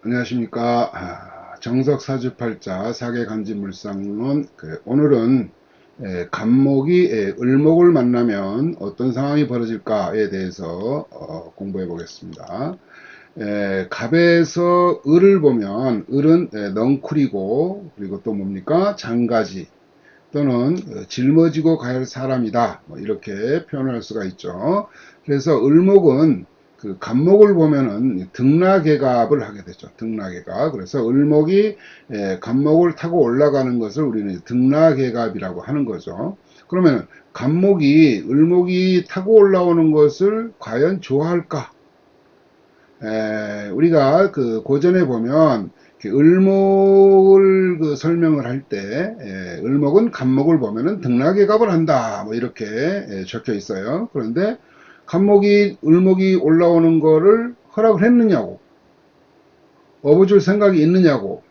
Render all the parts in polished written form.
안녕하십니까. 정석사주팔자 사계간지물상론. 오늘은 간목이 을목을 만나면 어떤 상황이 벌어질까에 대해서 공부해 보겠습니다. 갑에서 을을 보면 을은 넝쿨이고, 그리고 또 뭡니까? 장가지 또는 짊어지고 갈 사람이다, 뭐 이렇게 표현할 수가 있죠. 그래서 을목은 그 간목을 보면은 등락개갑을 하게 되죠. 등락개갑. 그래서 을목이 간목을 타고 올라가는 것을 우리는 등락개갑이라고 하는 거죠. 그러면 간목이 을목이 타고 올라오는 것을 과연 좋아할까? 우리가 그 고전에 보면 을목을 그 설명을 할 때, 을목은 간목을 보면은 등락개갑을 한다, 뭐 이렇게 적혀 있어요. 그런데 간목이 을목이 올라오는 거를 허락을 했느냐고, 업어줄 생각이 있느냐고,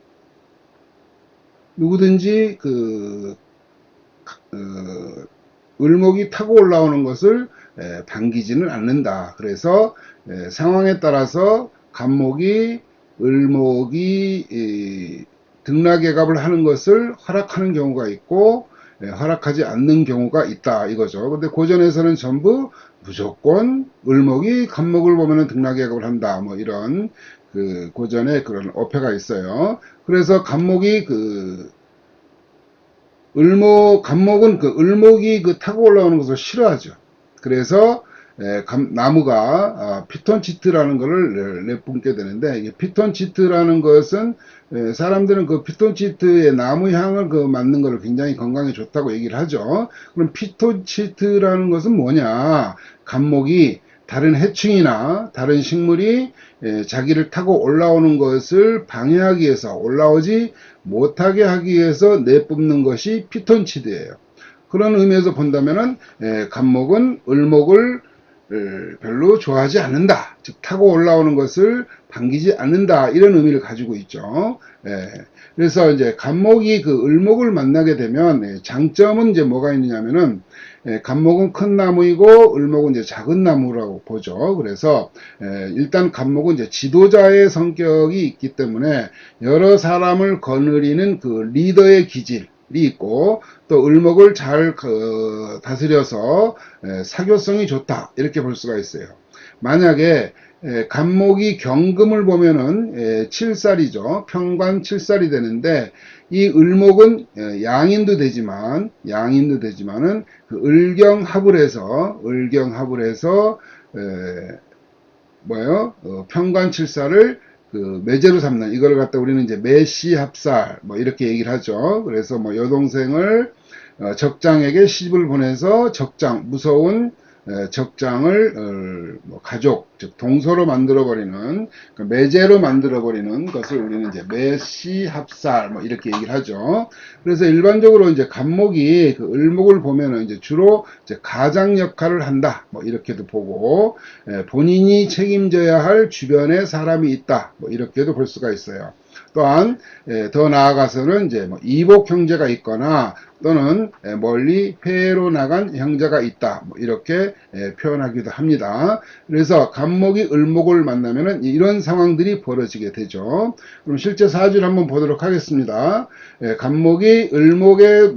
누구든지 을목이 타고 올라오는 것을 반기지는 않는다. 그래서 상황에 따라서 간목이 을목이 등락개갑을 하는 것을 허락하는 경우가 있고 허락하지 않는 경우가 있다 이거죠. 근데 고전에서는 전부 무조건 을목이 간목을 보면 등락개갑을 한다, 뭐 이런 그 고전에 그런 어폐가 있어요. 그래서 간목이 간목은 그 을목이 그 타고 올라오는 것을 싫어하죠. 그래서 나무가 피톤치트라는 것을 내뿜게 되는데, 이게 피톤치트라는 것은 사람들은 그 피톤치트의 나무 향을 그 맡는 것을 굉장히 건강에 좋다고 얘기를 하죠. 그럼 피톤치트라는 것은 뭐냐? 간목이 다른 해충이나 다른 식물이 자기를 타고 올라오는 것을 방해하기 위해서, 올라오지 못하게 하기 위해서 내뿜는 것이 피톤치드예요. 그런 의미에서 본다면은 간목은 을목을 별로 좋아하지 않는다, 즉 타고 올라오는 것을 반기지 않는다, 이런 의미를 가지고 있죠. 그래서 이제 간목이 그 을목을 만나게 되면 장점은 이제 뭐가 있느냐면은 간목은 큰 나무이고 을목은 이제 작은 나무라고 보죠. 그래서 일단 간목은 이제 지도자의 성격이 있기 때문에 여러 사람을 거느리는 그 리더의 기질이 있고, 또 을목을 잘 다스려서 사교성이 좋다, 이렇게 볼 수가 있어요. 만약에 간목이 경금을 보면은 7살이죠. 평관 7살이 되는데, 이 을목은 양인도 되지만은 그 을경합을 해서 뭐예요? 평관 7살을 그 매제로 삼는, 이걸 갖다 우리는 이제 매시합살 뭐 이렇게 얘기를 하죠. 그래서 뭐 여동생을 적장에게 시집을 보내서 무서운 적장을 뭐 가족, 즉 동서로 만들어버리는, 매제로 만들어버리는 것을 우리는 이제 매시합살 뭐 이렇게 얘기를 하죠. 그래서 일반적으로 이제 간목이 그 을목을 보면은 이제 주로 이제 가장 역할을 한다, 뭐 이렇게도 보고, 본인이 책임져야 할 주변에 사람이 있다, 뭐 이렇게도 볼 수가 있어요. 또한 더 나아가서는 이제 뭐 이복 형제가 있거나 또는 멀리 폐로 나간 형제가 있다, 뭐 이렇게 표현하기도 합니다. 그래서 간목이 을목을 만나면은 이런 상황들이 벌어지게 되죠. 그럼 실제 사주를 한번 보도록 하겠습니다. 간목이 을목을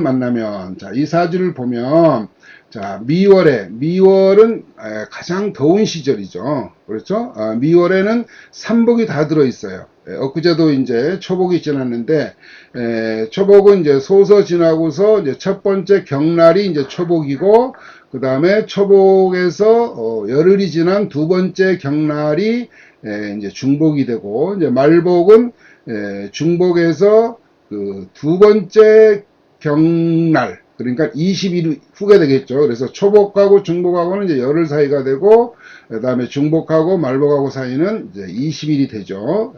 만나면, 자, 이 사주를 보면, 자, 미월은 가장 더운 시절이죠. 그렇죠? 미월에는 삼복이 다 들어있어요. 엊그제도 이제 초복이 지났는데, 초복은 이제 소서 지나고서 이제 첫 번째 경날이 이제 초복이고, 그 다음에 초복에서 열흘이 지난 두 번째 경날이 이제 중복이 되고, 이제 말복은 중복에서 그 두 번째 경날, 그러니까 20일 후가 되겠죠. 그래서 초복하고 중복하고는 이제 열흘 사이가 되고, 그 다음에 중복하고 말복하고 사이는 이제 20일이 되죠.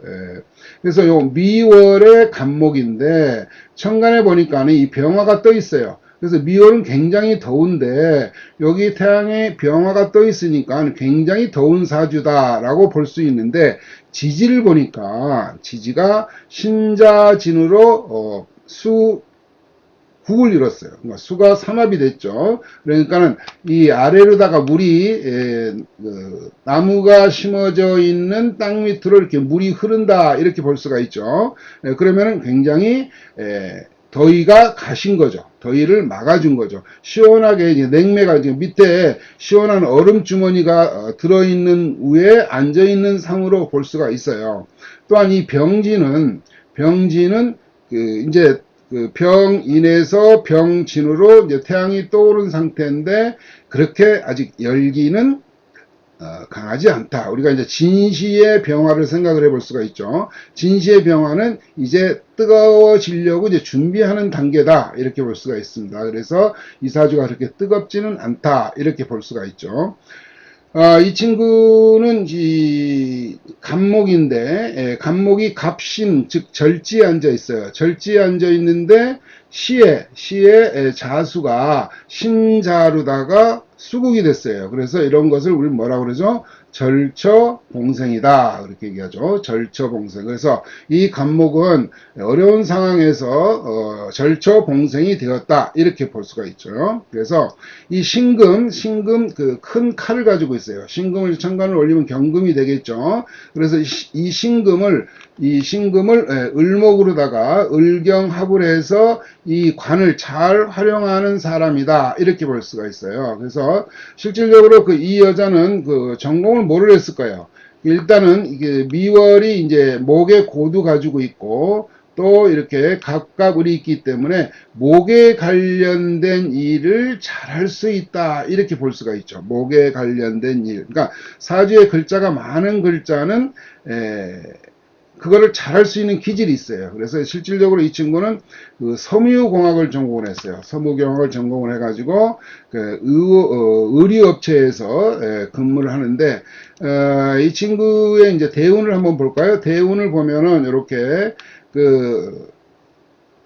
그래서 요 미월의 간목인데, 천간에 보니까는 이 병화가 떠 있어요. 그래서 미월은 굉장히 더운데, 여기 태양에 병화가 떠 있으니까 굉장히 더운 사주다라고 볼 수 있는데, 지지를 보니까 지지가 신자진으로 국을 이뤘어요. 그러니까 수가 삼합이 됐죠. 그러니까는 이 아래로다가 물이 나무가 심어져 있는 땅 밑으로 이렇게 물이 흐른다 이렇게 볼 수가 있죠. 그러면은 굉장히 더위가 가신 거죠. 더위를 막아준 거죠. 시원하게 이제 냉매가 이제 밑에 시원한 얼음 주머니가 들어있는 위에 앉아있는 상으로 볼 수가 있어요. 또한 이 병진은 이제 그 병인에서 병진으로 이제 태양이 떠오른 상태인데 그렇게 아직 열기는 강하지 않다. 우리가 이제 진시의 병화를 생각을 해볼 수가 있죠. 진시의 병화는 이제 뜨거워지려고 이제 준비하는 단계다. 이렇게 볼 수가 있습니다. 그래서 이 사주가 그렇게 뜨겁지는 않다. 이렇게 볼 수가 있죠. 이 친구는 이 간목인데 간목이 갑신 즉 절지에 앉아 있어요. 절지에 앉아 있는데 시에 자수가 신자루다가 수국이 됐어요. 그래서 이런 것을 우리 뭐라고 그러죠? 절처봉생이다. 그렇게 얘기하죠. 절처봉생. 그래서 이 간목은 어려운 상황에서 절처봉생이 되었다. 이렇게 볼 수가 있죠. 그래서 이 신금 그 큰 칼을 가지고 있어요. 신금을 천간을 올리면 경금이 되겠죠. 그래서 이 신금을 을목으로다가 을경합을 해서 이 관을 잘 활용하는 사람이다. 이렇게 볼 수가 있어요. 그래서 실질적으로 이 여자는 전공을 뭐를 했을 거예요. 일단은 이게 미월이 이제 목에 고도 가지고 있고 또 이렇게 갑갑 을이 있기 때문에 목에 관련된 일을 잘 할 수 있다. 이렇게 볼 수가 있죠. 목에 관련된 일. 그러니까 사주에 글자가 많은 글자는 그거를 잘할 수 있는 기질이 있어요. 그래서 실질적으로 이 친구는 섬유공학을 전공을 했어요. 섬유공학을 전공을 해가지고 의류업체에서 근무를 하는데 이 친구의 이제 대운을 한번 볼까요? 대운을 보면은 이렇게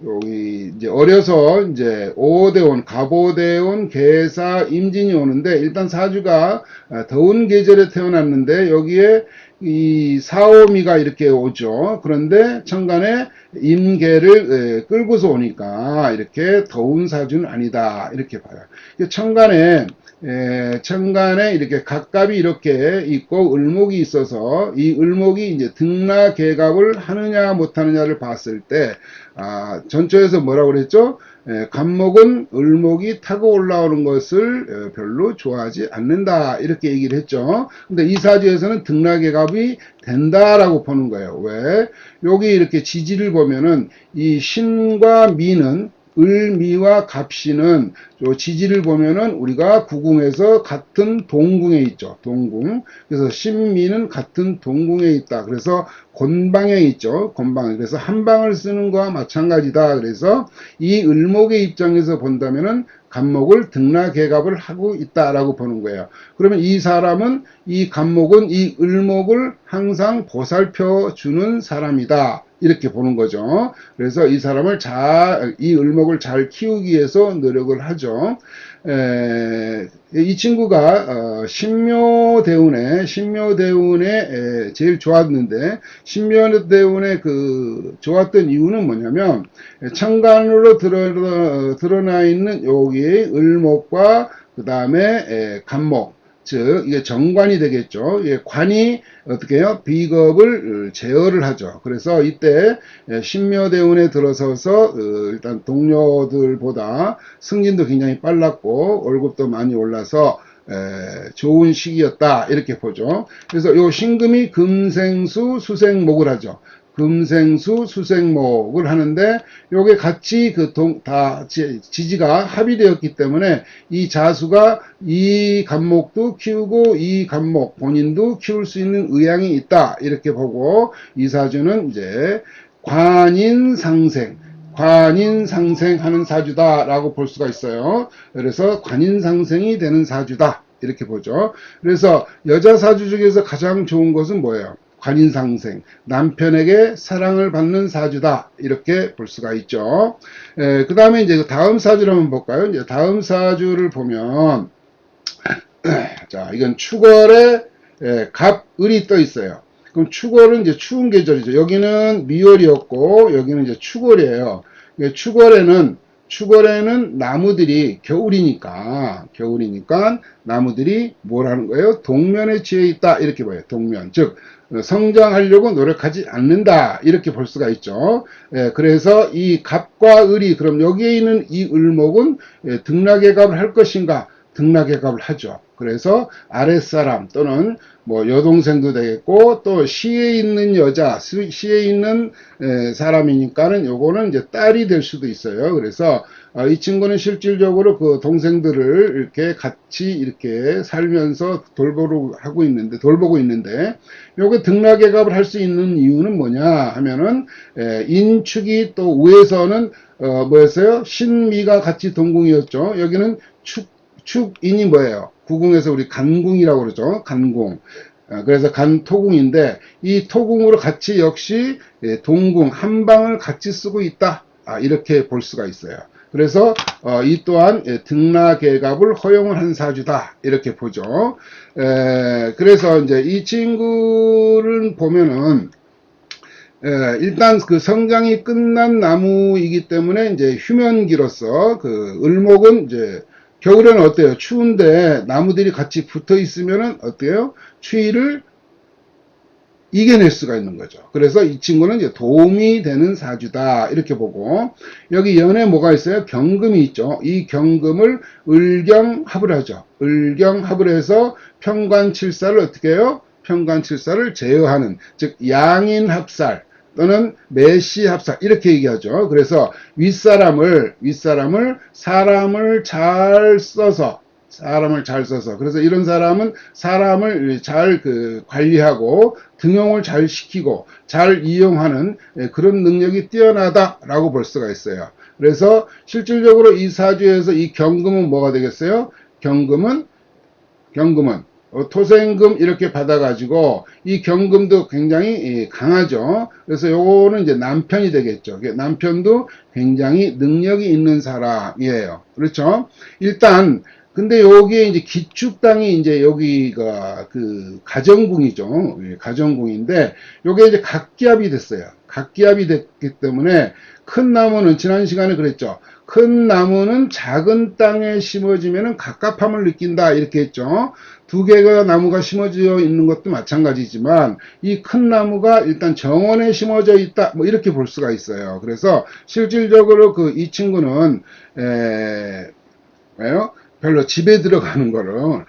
여기 이제 어려서 이제 오대운, 갑오대운, 계사, 임진이 오는데 일단 사주가 더운 계절에 태어났는데 여기에 이 사오미가 이렇게 오죠. 그런데 천간에 임계를 끌고서 오니까 이렇게 더운 사주는 아니다. 이렇게 봐요. 천간에 이렇게 갑갑이 이렇게 있고 을목이 있어서 이 을목이 이제 등락개갑을 하느냐 못하느냐를 봤을 때 전초에서 뭐라고 그랬죠? 갑목은 을목이 타고 올라오는 것을 별로 좋아하지 않는다 이렇게 얘기를 했죠. 근데 이 사주에서는 등락개갑이 된다라고 보는 거예요. 왜? 여기 이렇게 지지를 보면은 이 신과 미는 을미와 갑신은 지지를 보면은 우리가 구궁에서 같은 동궁에 있죠. 동궁. 그래서 신미는 같은 동궁에 있다. 그래서 곤방에 있죠. 곤방. 그래서 한 방을 쓰는 거와 마찬가지다. 그래서 이 을목의 입장에서 본다면은 갑목을 등락개갑을 하고 있다라고 보는 거예요. 그러면 이 사람은 이 갑목은 이 을목을 항상 보살펴 주는 사람이다. 이렇게 보는 거죠. 그래서 이 사람을 이 을목을 잘 키우기 위해서 노력을 하죠. 이 친구가 신묘대운에 제일 좋았는데 신묘대운에 좋았던 이유는 뭐냐면 천간으로 드러나 있는 여기 을목과 그 다음에 갑목 즉 이게 정관이 되겠죠. 관이 어떻게 해요? 비겁을 제어를 하죠. 그래서 이때 신묘대운에 들어서서 일단 동료들보다 승진도 굉장히 빨랐고 월급도 많이 올라서 좋은 시기였다 이렇게 보죠. 그래서 요 신금이 금생수 수생목을 하죠. 금생수 수생목을 하는데 요게 같이 다 지지가 합의되었기 때문에 이 자수가 이 갑목도 키우고 이 갑목 본인도 키울 수 있는 의향이 있다 이렇게 보고 이 사주는 이제 관인상생 하는 사주다라고 볼 수가 있어요. 그래서 관인상생이 되는 사주다 이렇게 보죠. 그래서 여자 사주 중에서 가장 좋은 것은 뭐예요? 관인상생, 남편에게 사랑을 받는 사주다 이렇게 볼 수가 있죠. 그 다음에 이제 다음 사주를 한번 볼까요? 이제 다음 사주를 보면 자 이건 축월에 갑을이 떠 있어요. 그럼 축월은 이제 추운 계절이죠. 여기는 미월이었고 여기는 이제 축월이에요. 축월에는 추월에는 나무들이 겨울이니까 나무들이 뭘 하는 거예요? 동면에 취해 있다 이렇게 봐요. 동면 즉 성장하려고 노력하지 않는다 이렇게 볼 수가 있죠. 그래서 이 갑과 을이 그럼 여기에 있는 이 을목은 등락의 갑을 할 것인가? 등락의 갑을 하죠. 그래서 아랫사람 또는 뭐 여동생도 되겠고 또 시에 있는 여자, 시에 있는 사람이니까는 요거는 이제 딸이 될 수도 있어요. 그래서 이 친구는 실질적으로 그 동생들을 이렇게 같이 이렇게 살면서 돌보고 있는데 요게 등락의 갑을 할 수 있는 이유는 뭐냐 하면은 인축이 또 위에서는 뭐였어요? 신미가 같이 동궁이었죠. 여기는 축인이 뭐예요? 구궁에서 우리 간궁이라고 그러죠. 간궁. 그래서 간토궁인데 이 토궁으로 같이 역시 동궁 한 방을 같이 쓰고 있다. 이렇게 볼 수가 있어요. 그래서 이 또한 등락계갑을 허용을 한 사주다 이렇게 보죠. 그래서 이제 이 친구를 보면은 일단 그 성장이 끝난 나무이기 때문에 이제 휴면기로서 그 을목은 이제 겨울에는 어때요? 추운데 나무들이 같이 붙어 있으면은 어때요? 추위를 이겨낼 수가 있는 거죠. 그래서 이 친구는 이제 도움이 되는 사주다 이렇게 보고 여기 연에 뭐가 있어요? 경금이 있죠. 이 경금을 을경합을 하죠. 을경합을 해서 편관칠사를 어떻게 해요? 편관칠사를 제어하는 즉 양인합살 또는 매시합살 이렇게 얘기하죠. 그래서 윗사람을 사람을 잘 써서 그래서 이런 사람은 사람을 잘 관리하고 등용을 잘 시키고 잘 이용하는 그런 능력이 뛰어나다라고 볼 수가 있어요. 그래서 실질적으로 이 사주에서 이 경금은 뭐가 되겠어요? 경금은 토생금 이렇게 받아가지고 이 경금도 굉장히 강하죠. 그래서 요거는 이제 남편이 되겠죠. 남편도 굉장히 능력이 있는 사람이에요. 그렇죠? 일단 근데 여기에 이제 기축당이 이제 여기가 그 가정궁이죠. 가정궁인데 요게 이제 각기합이 됐어요. 각기합이 됐기 때문에 큰 나무는 지난 시간에 그랬죠. 큰 나무는 작은 땅에 심어지면은 갑갑함을 느낀다 이렇게 했죠. 두 개가 나무가 심어져 있는 것도 마찬가지지만 이 큰 나무가 일단 정원에 심어져 있다 뭐 이렇게 볼 수가 있어요. 그래서 실질적으로 그 이 친구는 왜요? 별로 집에 들어가는 거를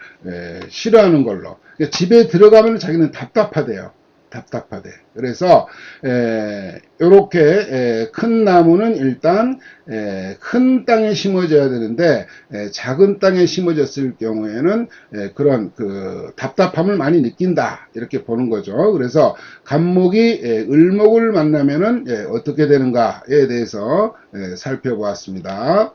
싫어하는 걸로. 그러니까 집에 들어가면 자기는 답답하대요. 그래서 이렇게 큰 나무는 일단 큰 땅에 심어져야 되는데 작은 땅에 심어졌을 경우에는 그런 그 답답함을 많이 느낀다 이렇게 보는 거죠. 그래서 갑목이 을목을 만나면은 어떻게 되는가에 대해서 살펴보았습니다.